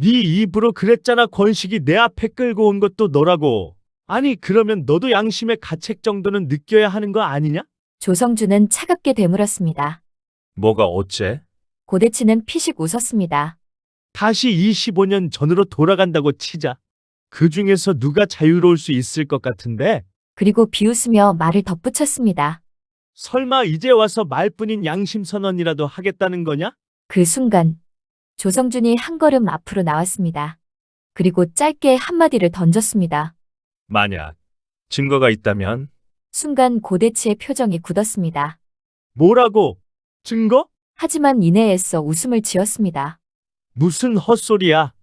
네 입으로 그랬잖아. 권식이 내 앞에 끌고 온 것도 너라고. 아니, 그러면 너도 양심의 가책 정도는 느껴야 하는 거 아니냐? 조성주는 차갑게 되물었습니다. 뭐가 어째? 고대치는 피식 웃었습니다. 다시 25년 전으로 돌아간다고 치자. 그 중에서 누가 자유로울 수 있을 것 같은데? 그리고 비웃으며 말을 덧붙였습니다. 설마 이제 와서 말뿐인 양심 선언이라도 하겠다는 거냐? 그 순간 조성준이 한 걸음 앞으로 나왔습니다. 그리고 짧게 한마디를 던졌습니다. 만약 증거가 있다면? 순간 고대치의 표정이 굳었습니다. 뭐라고? 증거? 하지만 이내 애써 웃음을 지었습니다. 무슨 헛소리야.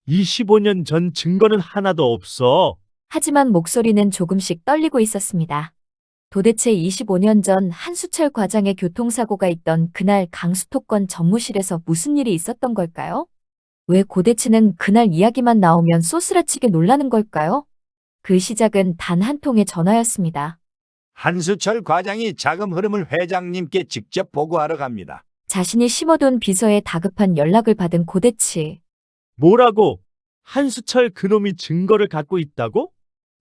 25년 전 증거는 하나도 없어. 하지만 목소리는 조금씩 떨리고 있었습니다. 도대체 25년 전 한수철 과장의 교통사고가 있던 그날 강수토권 전무실에서 무슨 일이 있었던 걸까요? 왜 고대치는 그날 이야기만 나오면 쏘스라치게 놀라는 걸까요? 그 시작은 단 한 통의 전화였습니다. 한수철 과장이 자금 흐름을 회장님께 직접 보고하러 갑니다. 자신이 심어둔 비서에 다급한 연락을 받은 고대치. 뭐라고? 한수철 그놈이 증거를 갖고 있다고?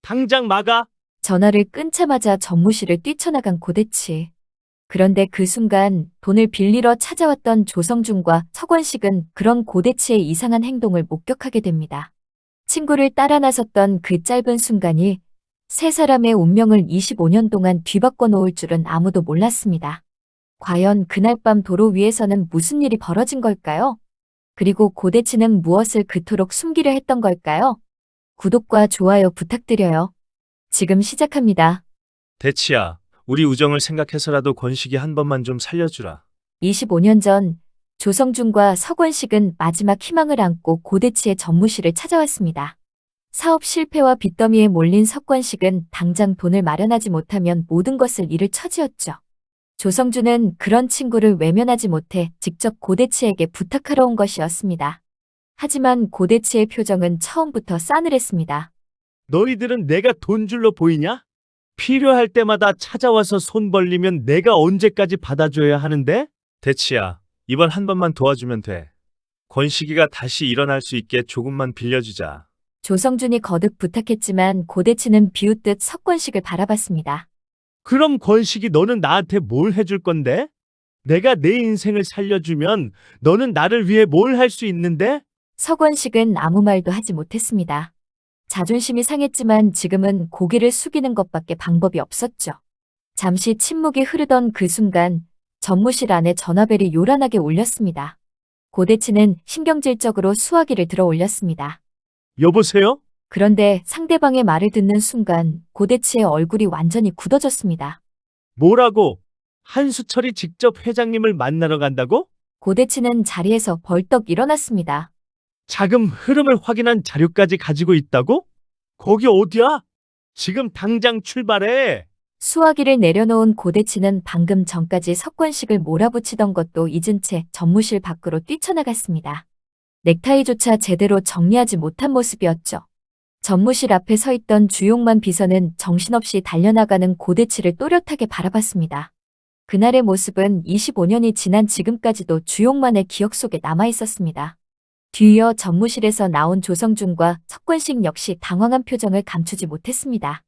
당장 막아. 전화를 끊자마자 전무실을 뛰쳐나간 고대치. 그런데 그 순간 돈을 빌리러 찾아왔던 조성준과 서권식은 그런 고대치의 이상한 행동을 목격하게 됩니다. 친구를 따라 나섰던 그 짧은 순간이 세 사람의 운명을 25년 동안 뒤바꿔 놓을 줄은 아무도 몰랐습니다. 과연 그날 밤 도로 위에서는 무슨 일이 벌어진 걸까요? 그리고 고대치는 무엇을 그토록 숨기려 했던 걸까요? 구독과 좋아요 부탁드려요. 지금 시작합니다. 대치야, 우리 우정을 생각해서라도 권식이 한 번만 좀 살려주라. 25년 전 조성준과 서권식은 마지막 희망을 안고 고대치의 전무실을 찾아왔습니다. 사업 실패와 빚더미에 몰린 서권식은 당장 돈을 마련하지 못하면 모든 것을 잃을 처지였죠. 조성준은 그런 친구를 외면하지 못해 직접 고대치에게 부탁하러 온 것이었습니다. 하지만 고대치의 표정은 처음부터 싸늘했습니다. 너희들은 내가 돈줄로 보이냐? 필요할 때마다 찾아와서 손 벌리면 내가 언제까지 받아줘야 하는데? 대치야, 이번 한 번만 도와주면 돼. 권식이가 다시 일어날 수 있게 조금만 빌려주자. 조성준이 거듭 부탁했지만 고대치는 비웃듯 서권식을 바라봤습니다. 그럼 권식이 너는 나한테 뭘 해줄 건데? 내가 내 인생을 살려주면 너는 나를 위해 뭘 할 수 있는데? 서권식은 아무 말도 하지 못했습니다. 자존심이 상했지만 지금은 고개를 숙이는 것밖에 방법이 없었죠. 잠시 침묵이 흐르던 그 순간 전무실 안에 전화벨이 요란하게 울렸습니다. 고대치는 신경질적으로 수화기를 들어 올렸습니다. 여보세요? 그런데 상대방의 말을 듣는 순간 고대치의 얼굴이 완전히 굳어졌습니다. 뭐라고? 한수철이 직접 회장님을 만나러 간다고? 고대치는 자리에서 벌떡 일어났습니다. 자금 흐름을 확인한 자료까지 가지고 있다고? 거기 어디야? 지금 당장 출발해. 수화기를 내려놓은 고대치는 방금 전까지 석권식을 몰아붙이던 것도 잊은 채 전무실 밖으로 뛰쳐나갔습니다. 넥타이조차 제대로 정리하지 못한 모습이었죠. 전무실 앞에 서 있던 주용만 비서는 정신없이 달려나가는 고대치를 또렷하게 바라봤습니다. 그날의 모습은 25년이 지난 지금까지도 주용만의 기억 속에 남아 있었습니다. 뒤이어 전무실에서 나온 조성준과 석권식 역시 당황한 표정을 감추지 못했습니다.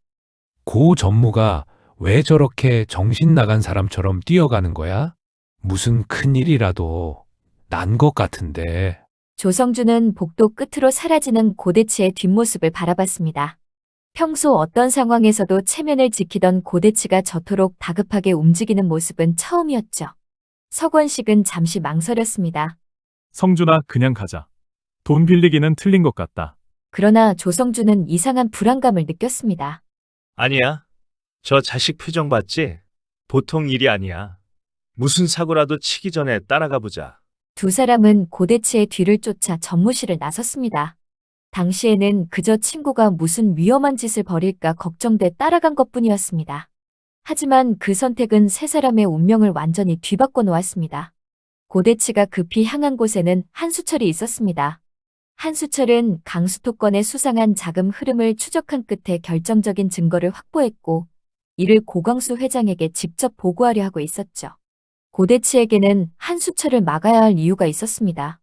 고 전무가 왜 저렇게 정신 나간 사람처럼 뛰어가는 거야? 무슨 큰일이라도 난 것 같은데. 조성준은 복도 끝으로 사라지는 고대치의 뒷모습을 바라봤습니다. 평소 어떤 상황에서도 체면을 지키던 고대치가 저토록 다급하게 움직이는 모습은 처음이었죠. 서권식은 잠시 망설였습니다. 성준아, 그냥 가자. 돈 빌리기는 틀린 것 같다. 그러나 조성준은 이상한 불안감을 느꼈습니다. 아니야. 저 자식 표정 봤지? 보통 일이 아니야. 무슨 사고라도 치기 전에 따라가 보자. 두 사람은 고대치의 뒤를 쫓아 전무실을 나섰습니다. 당시에는 그저 친구가 무슨 위험한 짓을 벌일까 걱정돼 따라간 것뿐이었습니다. 하지만 그 선택은 세 사람의 운명을 완전히 뒤바꿔 놓았습니다. 고대치가 급히 향한 곳에는 한수철이 있었습니다. 한수철은 강수토권의 수상한 자금 흐름을 추적한 끝에 결정적인 증거를 확보했고 이를 고광수 회장에게 직접 보고하려 하고 있었죠. 고대치에게는 한수철을 막아야 할 이유가 있었습니다.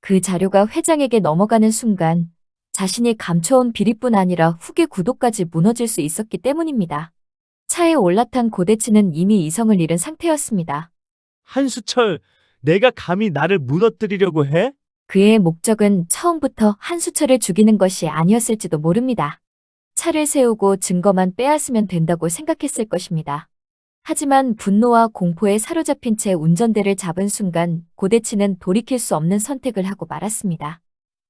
그 자료가 회장에게 넘어가는 순간 자신이 감춰온 비리뿐 아니라 후계 구도까지 무너질 수 있었기 때문입니다. 차에 올라탄 고대치는 이미 이성을 잃은 상태였습니다. 한수철, 내가 감히 나를 무너뜨리려고 해? 그의 목적은 처음부터 한수철을 죽이는 것이 아니었을지도 모릅니다. 차를 세우고 증거만 빼앗으면 된다고 생각했을 것입니다. 하지만 분노와 공포에 사로잡힌 채 운전대를 잡은 순간 고대치는 돌이킬 수 없는 선택을 하고 말았습니다.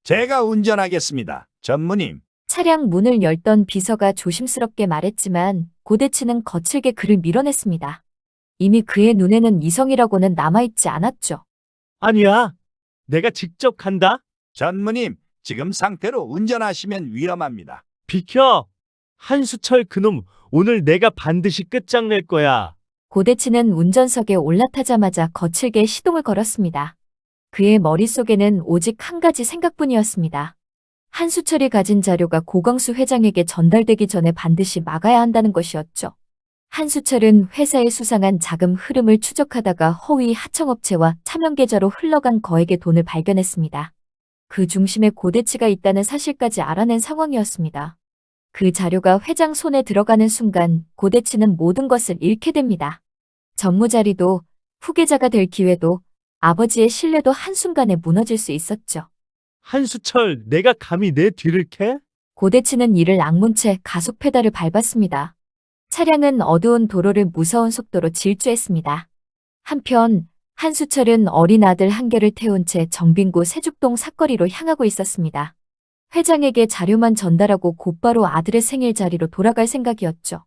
제가 운전하겠습니다. 전무님. 차량 문을 열던 비서가 조심스럽게 말했지만 고대치는 거칠게 그를 밀어냈습니다. 이미 그의 눈에는 이성이라고는 남아있지 않았죠. 아니야. 내가 직접 간다. 전무님, 지금 상태로 운전하시면 위험합니다. 비켜. 한수철 그놈, 오늘 내가 반드시 끝장낼 거야. 고대치는 운전석에 올라타자마자 거칠게 시동을 걸었습니다. 그의 머릿속에는 오직 한 가지 생각뿐이었습니다. 한수철이 가진 자료가 고광수 회장에게 전달되기 전에 반드시 막아야 한다는 것이었죠. 한수철은 회사의 수상한 자금 흐름을 추적하다가 허위 하청업체와 차명계좌로 흘러간 거액의 돈을 발견했습니다. 그 중심에 고대치가 있다는 사실까지 알아낸 상황이었습니다. 그 자료가 회장 손에 들어가는 순간 고대치는 모든 것을 잃게 됩니다. 전무자리도, 후계자가 될 기회도, 아버지의 신뢰도 한순간에 무너질 수 있었죠. 한수철, 내가 감히 내 뒤를 캐? 고대치는 이를 악문 채 가속 페달을 밟았습니다. 차량은 어두운 도로를 무서운 속도로 질주했습니다. 한편 한수철은 어린 아들 한결을 태운 채 정빈구 세죽동 사거리로 향하고 있었습니다. 회장에게 자료만 전달하고 곧바로 아들의 생일 자리로 돌아갈 생각이었죠.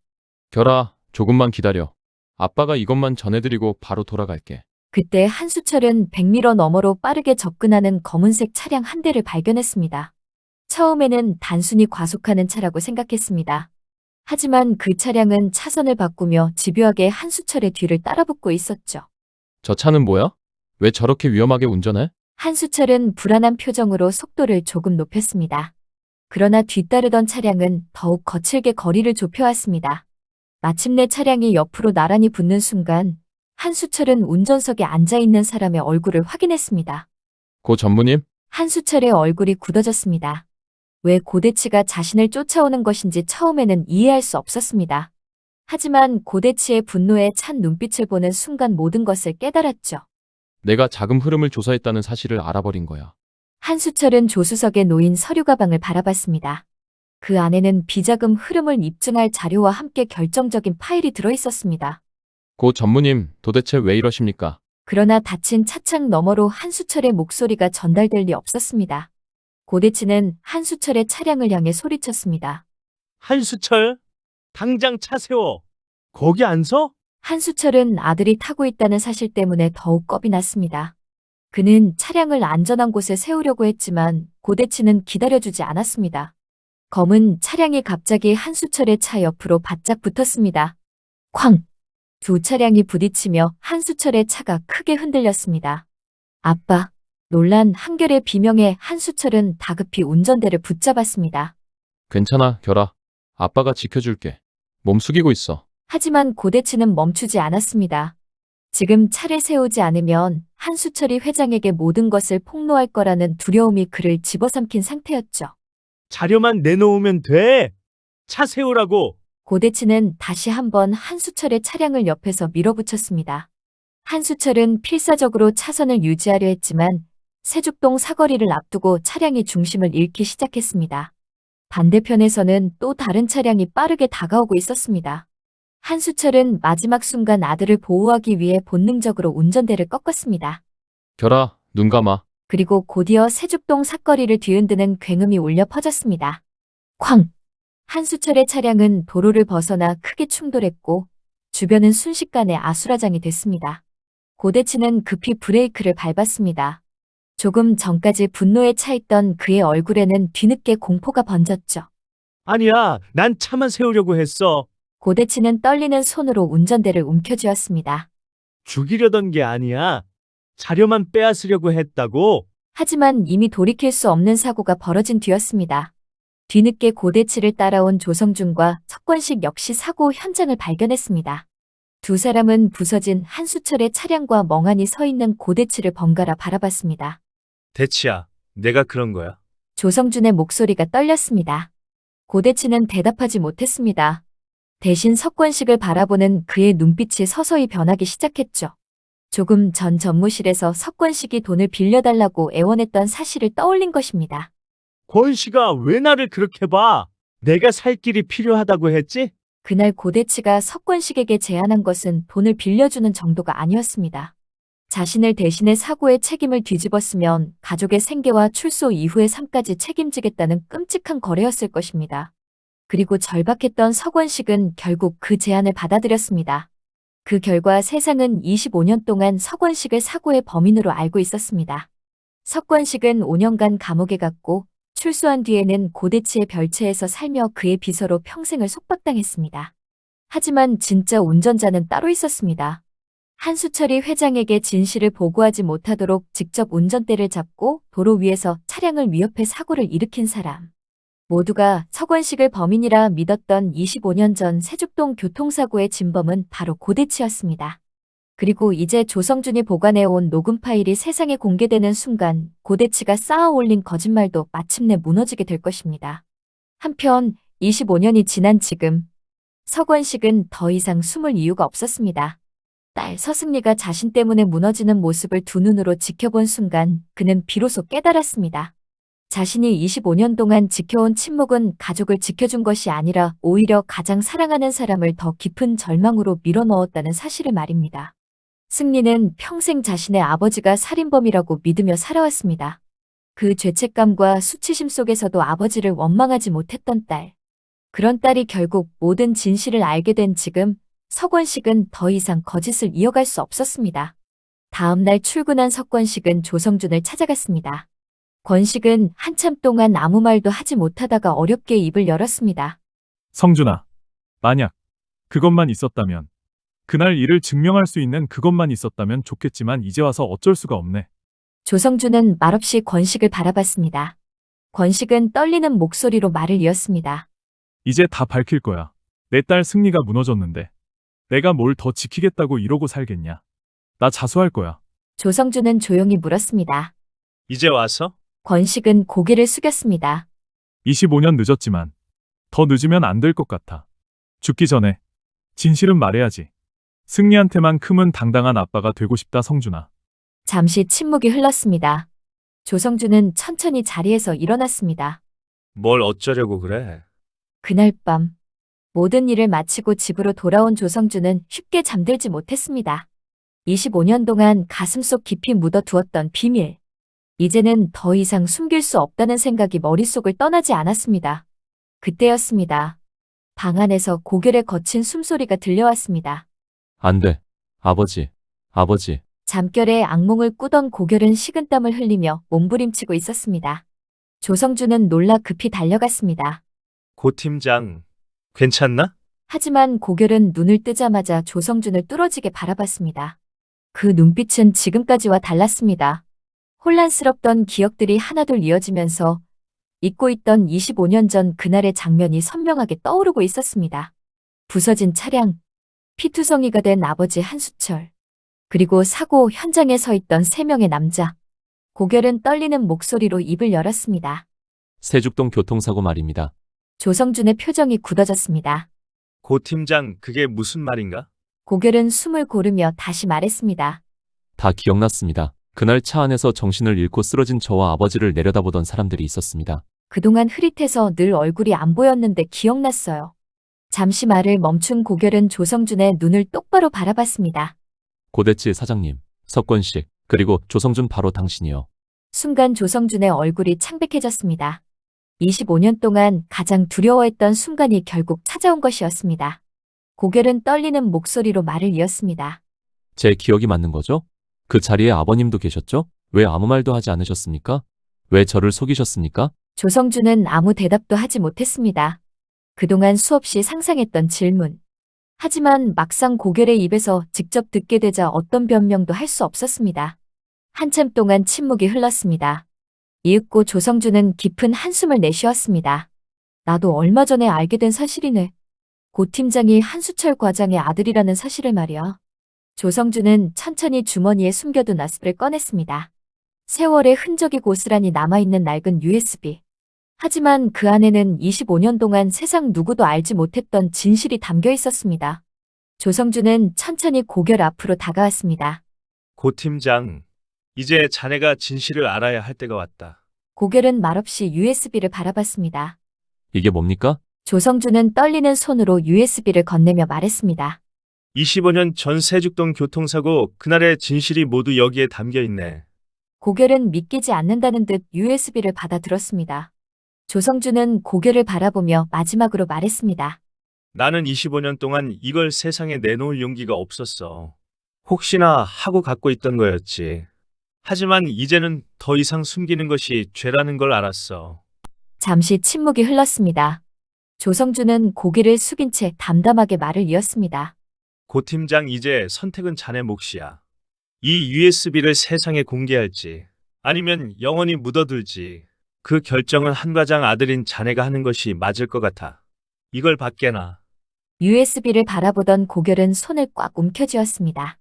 결아, 조금만 기다려. 아빠가 이것만 전해드리고 바로 돌아갈게. 그때 한수철은 100m 너머로 빠르게 접근하는 검은색 차량 한 대를 발견했습니다. 처음에는 단순히 과속하는 차라고 생각했습니다. 하지만 그 차량은 차선을 바꾸며 집요하게 한수철의 뒤를 따라붙고 있었죠. 저 차는 뭐야? 왜 저렇게 위험하게 운전해? 한수철은 불안한 표정으로 속도를 조금 높였습니다. 그러나 뒤따르던 차량은 더욱 거칠게 거리를 좁혀왔습니다. 마침내 차량이 옆으로 나란히 붙는 순간 한수철은 운전석에 앉아있는 사람의 얼굴을 확인했습니다. 고 전무님? 한수철의 얼굴이 굳어졌습니다. 왜 고대치가 자신을 쫓아오는 것인지 처음에는 이해할 수 없었습니다. 하지만 고대치의 분노에 찬 눈빛을 보는 순간 모든 것을 깨달았죠. 내가 자금 흐름을 조사했다는 사실을 알아버린 거야. 한수철은 조수석에 놓인 서류 가방을 바라봤습니다. 그 안에는 비자금 흐름을 입증할 자료와 함께 결정적인 파일이 들어있었습니다. 고 전무님, 도대체 왜 이러십니까? 그러나 닫힌 차창 너머로 한수철의 목소리가 전달될 리 없었습니다. 고대치는 한수철의 차량을 향해 소리쳤습니다. 한수철, 당장 차 세워. 거기 안 서? 한수철은 아들이 타고 있다는 사실 때문에 더욱 겁이 났습니다. 그는 차량을 안전한 곳에 세우려고 했지만 고대치는 기다려주지 않았습니다. 검은 차량이 갑자기 한수철의 차 옆으로 바짝 붙었습니다. 쾅! 두 차량이 부딪히며 한수철의 차가 크게 흔들렸습니다. 아빠! 놀란 한결의 비명에 한수철은 다급히 운전대를 붙잡았습니다. 괜찮아, 결아. 아빠가 지켜줄게. 몸 숙이고 있어. 하지만 고대치는 멈추지 않았습니다. 지금 차를 세우지 않으면 한수철이 회장에게 모든 것을 폭로할 거라는 두려움이 그를 집어삼킨 상태였죠. 자료만 내놓으면 돼. 차 세우라고. 고대치는 다시 한번 한수철의 차량을 옆에서 밀어붙였습니다. 한수철은 필사적으로 차선을 유지하려 했지만 세죽동 사거리를 앞두고 차량이 중심을 잃기 시작했습니다. 반대편에서는 또 다른 차량이 빠르게 다가오고 있었습니다. 한수철은 마지막 순간 아들을 보호하기 위해 본능적으로 운전대를 꺾었습니다. 결아, 눈 감아. 그리고 곧이어 세죽동 사거리를 뒤흔드는 굉음이 울려 퍼졌습니다. 쾅! 한수철의 차량은 도로를 벗어나 크게 충돌했고 주변은 순식간에 아수라장이 됐습니다. 고대치는 급히 브레이크를 밟았습니다. 조금 전까지 분노에 차있던 그의 얼굴에는 뒤늦게 공포가 번졌죠. 아니야, 난 차만 세우려고 했어. 고대치는 떨리는 손으로 운전대를 움켜쥐었습니다. 죽이려던 게 아니야. 자료만 빼앗으려고 했다고. 하지만 이미 돌이킬 수 없는 사고가 벌어진 뒤였습니다. 뒤늦게 고대치를 따라온 조성준과 석권식 역시 사고 현장을 발견했습니다. 두 사람은 부서진 한수철의 차량과 멍하니 서 있는 고대치를 번갈아 바라봤습니다. 대치야, 내가 그런 거야. 조성준의 목소리가 떨렸습니다. 고대치는 대답하지 못했습니다. 대신 석권식을 바라보는 그의 눈빛이 서서히 변하기 시작했죠. 조금 전 전무실에서 석권식이 돈을 빌려달라고 애원했던 사실을 떠올린 것입니다. 권씨가 왜 나를 그렇게 봐? 내가 살 길이 필요하다고 했지? 그날 고대치가 석권식에게 제안한 것은 돈을 빌려주는 정도가 아니었습니다. 자신을 대신해 사고의 책임을 뒤집었으면 가족의 생계와 출소 이후의 삶까지 책임지겠다는 끔찍한 거래였을 것입니다. 그리고 절박했던 석원식은 결국 그 제안을 받아들였습니다. 그 결과 세상은 25년 동안 석원식을 사고의 범인으로 알고 있었습니다. 석권식은 5년간 감옥에 갔고 출소한 뒤에는 고대치의 별채에서 살며 그의 비서로 평생을 속박당했습니다. 하지만 진짜 운전자는 따로 있었습니다. 한수철이 회장에게 진실을 보고하지 못하도록 직접 운전대를 잡고 도로 위에서 차량을 위협해 사고를 일으킨 사람. 모두가 석원식을 범인이라 믿었던 25년 전 세죽동 교통사고의 진범은 바로 고대치였습니다. 그리고 이제 조성준이 보관해온 녹음 파일이 세상에 공개되는 순간 고대치가 쌓아 올린 거짓말도 마침내 무너지게 될 것입니다. 한편 25년이 지난 지금 석원식은 더 이상 숨을 이유가 없었습니다. 딸 서승리가 자신 때문에 무너지는 모습을 두 눈으로 지켜본 순간 그는 비로소 깨달았습니다. 자신이 25년 동안 지켜온 침묵은 가족을 지켜준 것이 아니라 오히려 가장 사랑하는 사람을 더 깊은 절망으로 밀어넣었다는 사실을 말입니다. 승리는 평생 자신의 아버지가 살인범이라고 믿으며 살아왔습니다. 그 죄책감과 수치심 속에서도 아버지를 원망하지 못했던 딸. 그런 딸이 결국 모든 진실을 알게 된 지금 석원식은 더 이상 거짓을 이어갈 수 없었습니다. 다음 날 출근한 석권식은 조성준을 찾아갔습니다. 권식은 한참 동안 아무 말도 하지 못하다가 어렵게 입을 열었습니다. 성준아, 만약 그것만 있었다면, 그날 일을 증명할 수 있는 그것만 있었다면 좋겠지만 이제 와서 어쩔 수가 없네. 조성준은 말없이 권식을 바라봤습니다. 권식은 떨리는 목소리로 말을 이었습니다. 이제 다 밝힐 거야. 내 딸 승리가 무너졌는데 내가 뭘 더 지키겠다고 이러고 살겠냐. 나 자수할 거야. 조성준은 조용히 물었습니다. 이제 와서? 권식은 고개를 숙였습니다. 25년 늦었지만 더 늦으면 안 될 것 같아. 죽기 전에 진실은 말해야지. 승리한테만큼은 당당한 아빠가 되고 싶다, 성준아. 잠시 침묵이 흘렀습니다. 조성준은 천천히 자리에서 일어났습니다. 뭘 어쩌려고 그래? 그날 밤 모든 일을 마치고 집으로 돌아온 조성준은 쉽게 잠들지 못했습니다. 25년 동안 가슴속 깊이 묻어두었던 비밀. 이제는 더 이상 숨길 수 없다는 생각이 머릿속을 떠나지 않았습니다. 그때였습니다. 방 안에서 고결에 거친 숨소리가 들려왔습니다. 안 돼. 아버지. 아버지. 잠결에 악몽을 꾸던 고결은 식은땀을 흘리며 몸부림치고 있었습니다. 조성준은 놀라 급히 달려갔습니다. 고 팀장, 괜찮나? 하지만 고결은 눈을 뜨자마자 조성준을 뚫어지게 바라봤습니다. 그 눈빛은 지금까지와 달랐습니다. 혼란스럽던 기억들이 하나둘 이어지면서 잊고 있던 25년 전 그날의 장면이 선명하게 떠오르고 있었습니다. 부서진 차량, 피투성이가 된 아버지 한수철, 그리고 사고 현장에 서 있던 3명의 남자. 고결은 떨리는 목소리로 입을 열었습니다. 세죽동 교통사고 말입니다. 조성준의 표정이 굳어졌습니다. 고 팀장, 그게 무슨 말인가? 고결은 숨을 고르며 다시 말했습니다. 다 기억났습니다. 그날 차 안에서 정신을 잃고 쓰러진 저와 아버지를 내려다보던 사람들이 있었습니다. 그동안 흐릿해서 늘 얼굴이 안 보였는데 기억났어요. 잠시 말을 멈춘 고결은 조성준의 눈을 똑바로 바라봤습니다. 고대치 사장님, 석권식, 그리고 조성준 바로 당신이요. 순간 조성준의 얼굴이 창백해졌습니다. 25년 동안 가장 두려워했던 순간이 결국 찾아온 것이었습니다. 고결은 떨리는 목소리로 말을 이었습니다. 제 기억이 맞는 거죠? 그 자리에 아버님도 계셨죠? 왜 아무 말도 하지 않으셨습니까? 왜 저를 속이셨습니까? 조성준은 아무 대답도 하지 못했습니다. 그동안 수없이 상상했던 질문. 하지만 막상 고결의 입에서 직접 듣게 되자 어떤 변명도 할 수 없었습니다. 한참 동안 침묵이 흘렀습니다. 이윽고 조성준은 깊은 한숨을 내쉬었습니다. 나도 얼마 전에 알게 된 사실이네. 고 팀장이 한수철 과장의 아들이라는 사실을 말이야. 조성준은 천천히 주머니에 숨겨둔 나스를 꺼냈습니다. 세월의 흔적이 고스란히 남아있는 낡은 USB. 하지만 그 안에는 25년 동안 세상 누구도 알지 못했던 진실이 담겨 있었습니다. 조성주는 천천히 고결 앞으로 다가왔습니다. 고 팀장, 이제 자네가 진실을 알아야 할 때가 왔다. 고결은 말없이 USB를 바라봤습니다. 이게 뭡니까? 조성주는 떨리는 손으로 USB를 건네며 말했습니다. 25년 전 세죽동 교통사고 그날의 진실이 모두 여기에 담겨 있네. 고결은 믿기지 않는다는 듯 USB를 받아들었습니다. 조성주는 고결을 바라보며 마지막으로 말했습니다. 나는 25년 동안 이걸 세상에 내놓을 용기가 없었어. 혹시나 하고 갖고 있던 거였지. 하지만 이제는 더 이상 숨기는 것이 죄라는 걸 알았어. 잠시 침묵이 흘렀습니다. 조성주는 고개를 숙인 채 담담하게 말을 이었습니다. 고 팀장, 이제 선택은 자네 몫이야. 이 USB를 세상에 공개할지 아니면 영원히 묻어둘지 그 결정은 한 과장 아들인 자네가 하는 것이 맞을 것 같아. 이걸 받게나. USB를 바라보던 고결은 손을 꽉 움켜쥐었습니다.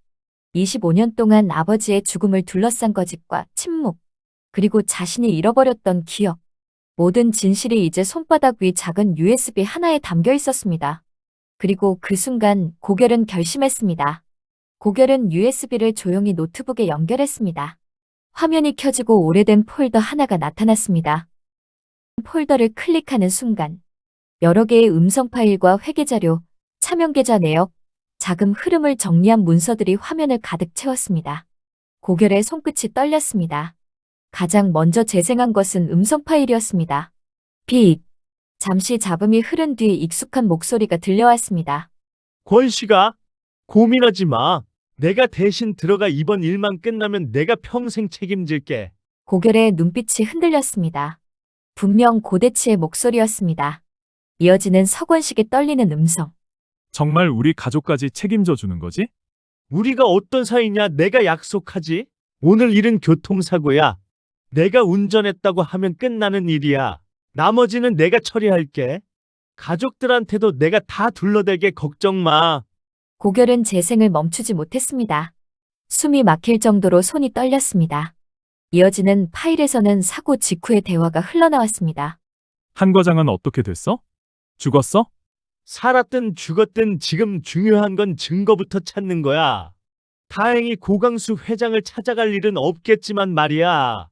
25년 동안 아버지의 죽음을 둘러싼 거짓과 침묵, 그리고 자신이 잃어버렸던 기억, 모든 진실이 이제 손바닥 위 작은 USB 하나에 담겨 있었습니다. 그리고 그 순간 고결은 결심했습니다. 고결은 USB를 조용히 노트북에 연결했습니다. 화면이 켜지고 오래된 폴더 하나가 나타났습니다. 폴더를 클릭하는 순간 여러 개의 음성 파일과 회계자료, 차명계좌 내역, 자금 흐름을 정리한 문서들이 화면을 가득 채웠습니다. 고결의 손끝이 떨렸습니다. 가장 먼저 재생한 것은 음성 파일이었습니다. 빅. 잠시 잡음이 흐른 뒤 익숙한 목소리가 들려왔습니다. 권씨가 고민하지 마. 내가 대신 들어가 이번 일만 끝나면 내가 평생 책임질게. 고결의 눈빛이 흔들렸습니다. 분명 고대치의 목소리였습니다. 이어지는 서권식의 떨리는 음성. 정말 우리 가족까지 책임져 주는 거지? 우리가 어떤 사이냐, 내가 약속하지. 오늘 일은 교통사고야. 내가 운전했다고 하면 끝나는 일이야. 나머지는 내가 처리할게. 가족들한테도 내가 다 둘러대게, 걱정 마. 고결은 재생을 멈추지 못했습니다. 숨이 막힐 정도로 손이 떨렸습니다. 이어지는 파일에서는 사고 직후의 대화가 흘러나왔습니다. 한 과장은 어떻게 됐어? 죽었어? 살았든 죽었든 지금 중요한 건 증거부터 찾는 거야. 다행히 고강수 회장을 찾아갈 일은 없겠지만 말이야.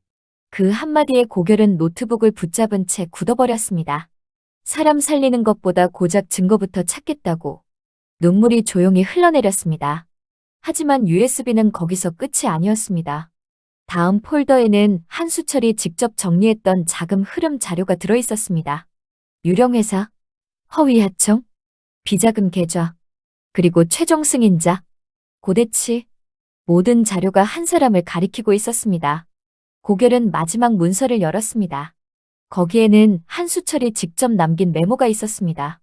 그 한마디에 고결은 노트북을 붙잡은 채 굳어버렸습니다. 사람 살리는 것보다 고작 증거부터 찾겠다고. 눈물이 조용히 흘러내렸습니다. 하지만 USB는 거기서 끝이 아니었습니다. 다음 폴더에는 한수철이 직접 정리했던 자금 흐름 자료가 들어있었습니다. 유령회사, 허위하청, 비자금 계좌, 그리고 최종 승인자, 고대치, 모든 자료가 한 사람을 가리키고 있었습니다. 고결은 마지막 문서를 열었습니다. 거기에는 한수철이 직접 남긴 메모가 있었습니다.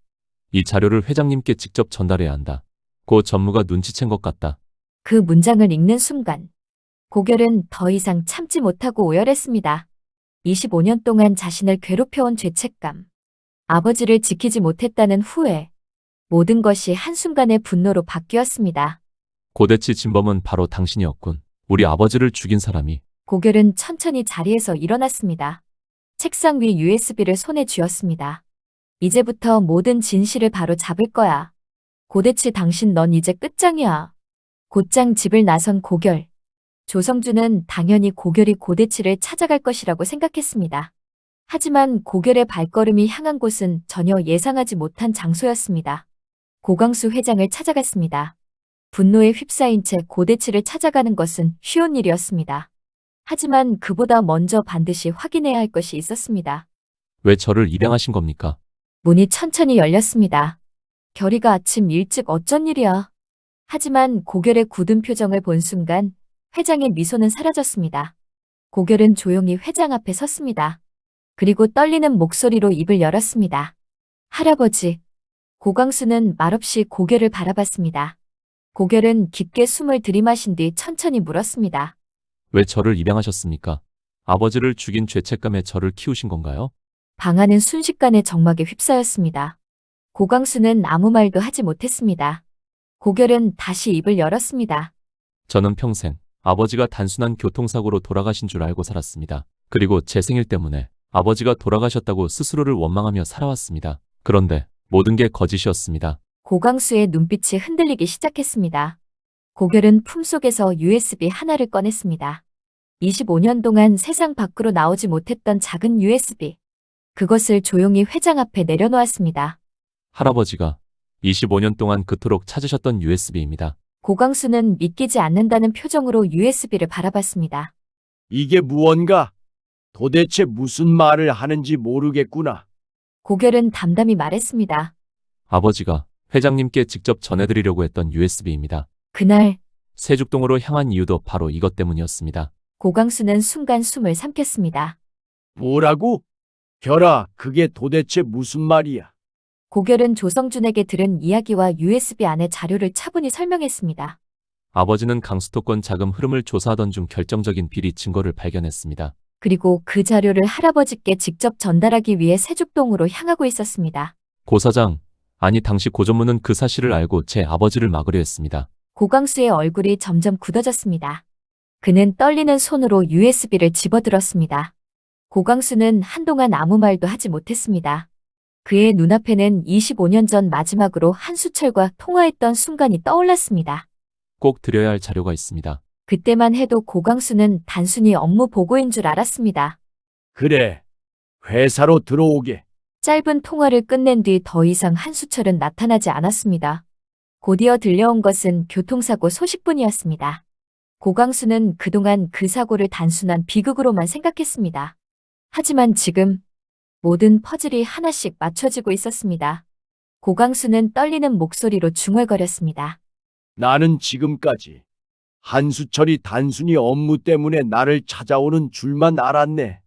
이 자료를 회장님께 직접 전달해야 한다. 고 전무가 눈치챈 것 같다. 그 문장을 읽는 순간 고결은 더 이상 참지 못하고 오열했습니다. 25년 동안 자신을 괴롭혀온 죄책감, 아버지를 지키지 못했다는 후회, 모든 것이 한순간의 분노로 바뀌었습니다. 고대치 진범은 바로 당신이었군. 우리 아버지를 죽인 사람이. 고결은 천천히 자리에서 일어났습니다. 책상 위 USB를 손에 쥐었습니다. 이제부터 모든 진실을 바로 잡을 거야. 고대치, 당신 넌 이제 끝장이야. 곧장 집을 나선 고결. 조성주는 당연히 고결이 고대치를 찾아갈 것이라고 생각했습니다. 하지만 고결의 발걸음이 향한 곳은 전혀 예상하지 못한 장소였습니다. 고강수 회장을 찾아갔습니다. 분노에 휩싸인 채 고대치를 찾아가는 것은 쉬운 일이었습니다. 하지만 그보다 먼저 반드시 확인해야 할 것이 있었습니다. 왜 저를 입양하신 겁니까? 문이 천천히 열렸습니다. 결이가 아침 일찍 어쩐 일이야. 하지만 고결의 굳은 표정을 본 순간 회장의 미소는 사라졌습니다. 고결은 조용히 회장 앞에 섰습니다. 그리고 떨리는 목소리로 입을 열었습니다. 할아버지. 고강수는 말없이 고결을 바라봤습니다. 고결은 깊게 숨을 들이마신 뒤 천천히 물었습니다. 왜 저를 입양하셨습니까? 아버지를 죽인 죄책감에 저를 키우신 건가요? 방 안은 순식간에 정막에 휩싸였습니다. 고강수는 아무 말도 하지 못했습니다. 고결은 다시 입을 열었습니다. 저는 평생 아버지가 단순한 교통사고로 돌아가신 줄 알고 살았습니다. 그리고 제 생일 때문에 아버지가 돌아가셨다고 스스로를 원망하며 살아왔습니다. 그런데 모든 게 거짓이었습니다. 고강수의 눈빛이 흔들리기 시작했습니다. 고결은 품속에서 USB 하나를 꺼냈습니다. 25년 동안 세상 밖으로 나오지 못했던 작은 USB. 그것을 조용히 회장 앞에 내려놓았습니다. 할아버지가 25년 동안 그토록 찾으셨던 USB입니다. 고강수는 믿기지 않는다는 표정으로 USB를 바라봤습니다. 이게 무언가? 도대체 무슨 말을 하는지 모르겠구나. 고결은 담담히 말했습니다. 아버지가 회장님께 직접 전해드리려고 했던 USB입니다. 그날 세죽동으로 향한 이유도 바로 이것 때문이었습니다. 고강수는 순간 숨을 삼켰습니다. 뭐라고? 결아, 그게 도대체 무슨 말이야? 고결은 조성준에게 들은 이야기와 USB 안의 자료를 차분히 설명했습니다. 아버지는 강수토권 자금 흐름을 조사하던 중 결정적인 비리 증거를 발견했습니다. 그리고 그 자료를 할아버지께 직접 전달하기 위해 세죽동으로 향하고 있었습니다. 고 사장, 아니 당시 고 전무는 그 사실을 알고 제 아버지를 막으려 했습니다. 고강수의 얼굴이 점점 굳어졌습니다. 그는 떨리는 손으로 USB를 집어들었습니다. 고강수는 한동안 아무 말도 하지 못했습니다. 그의 눈앞에는 25년 전 마지막으로 한수철과 통화했던 순간이 떠올랐습니다. 꼭 드려야 할 자료가 있습니다. 그때만 해도 고강수는 단순히 업무 보고인 줄 알았습니다. 그래, 회사로 들어오게. 짧은 통화를 끝낸 뒤 더 이상 한수철은 나타나지 않았습니다. 곧이어 들려온 것은 교통사고 소식뿐이었습니다. 고강수는 그동안 그 사고를 단순한 비극으로만 생각했습니다. 하지만 지금 모든 퍼즐이 하나씩 맞춰지고 있었습니다. 고강수는 떨리는 목소리로 중얼거렸습니다. 나는 지금까지 한수철이 단순히 업무 때문에 나를 찾아오는 줄만 알았네.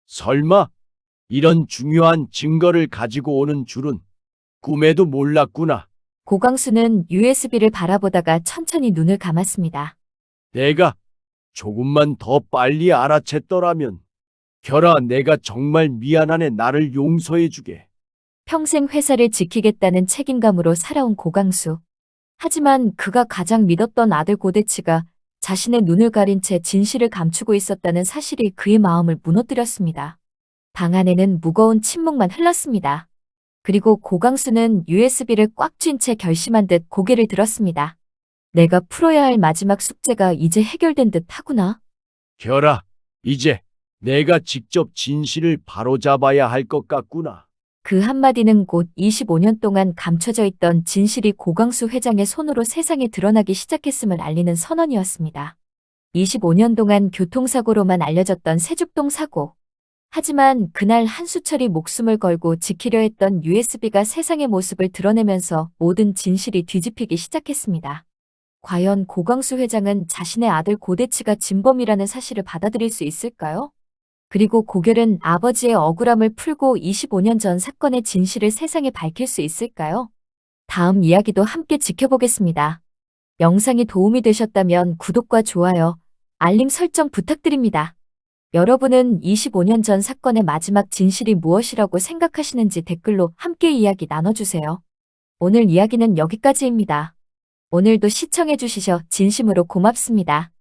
설마 이런 중요한 증거를 가지고 오는 줄은 꿈에도 몰랐구나. 고강수는 USB를 바라보다가 천천히 눈을 감았습니다. 내가 조금만 더 빨리 알아챘더라면. 결아, 내가 정말 미안하네. 나를 용서해주게. 평생 회사를 지키겠다는 책임감으로 살아온 고강수. 하지만 그가 가장 믿었던 아들 고대치가 자신의 눈을 가린 채 진실을 감추고 있었다는 사실이 그의 마음을 무너뜨렸습니다. 방 안에는 무거운 침묵만 흘렀습니다. 그리고 고강수는 USB를 꽉 쥔 채 결심한 듯 고개를 들었습니다. 내가 풀어야 할 마지막 숙제가 이제 해결된 듯 하구나. 결아, 이제 내가 직접 진실을 바로잡아야 할 것 같구나. 그 한마디는 곧 25년 동안 감춰져 있던 진실이 고강수 회장의 손으로 세상에 드러나기 시작했음을 알리는 선언이었습니다. 25년 동안 교통사고로만 알려졌던 세죽동 사고. 하지만 그날 한수철이 목숨을 걸고 지키려 했던 USB가 세상의 모습을 드러내면서 모든 진실이 뒤집히기 시작했습니다. 과연 고강수 회장은 자신의 아들 고대치가 진범이라는 사실을 받아들일 수 있을까요? 그리고 고결은 아버지의 억울함을 풀고 25년 전 사건의 진실을 세상에 밝힐 수 있을까요? 다음 이야기도 함께 지켜보겠습니다. 영상이 도움이 되셨다면 구독과 좋아요, 알림 설정 부탁드립니다. 여러분은 25년 전 사건의 마지막 진실이 무엇이라고 생각하시는지 댓글로 함께 이야기 나눠주세요. 오늘 이야기는 여기까지입니다. 오늘도 시청해주시셔 진심으로 고맙습니다.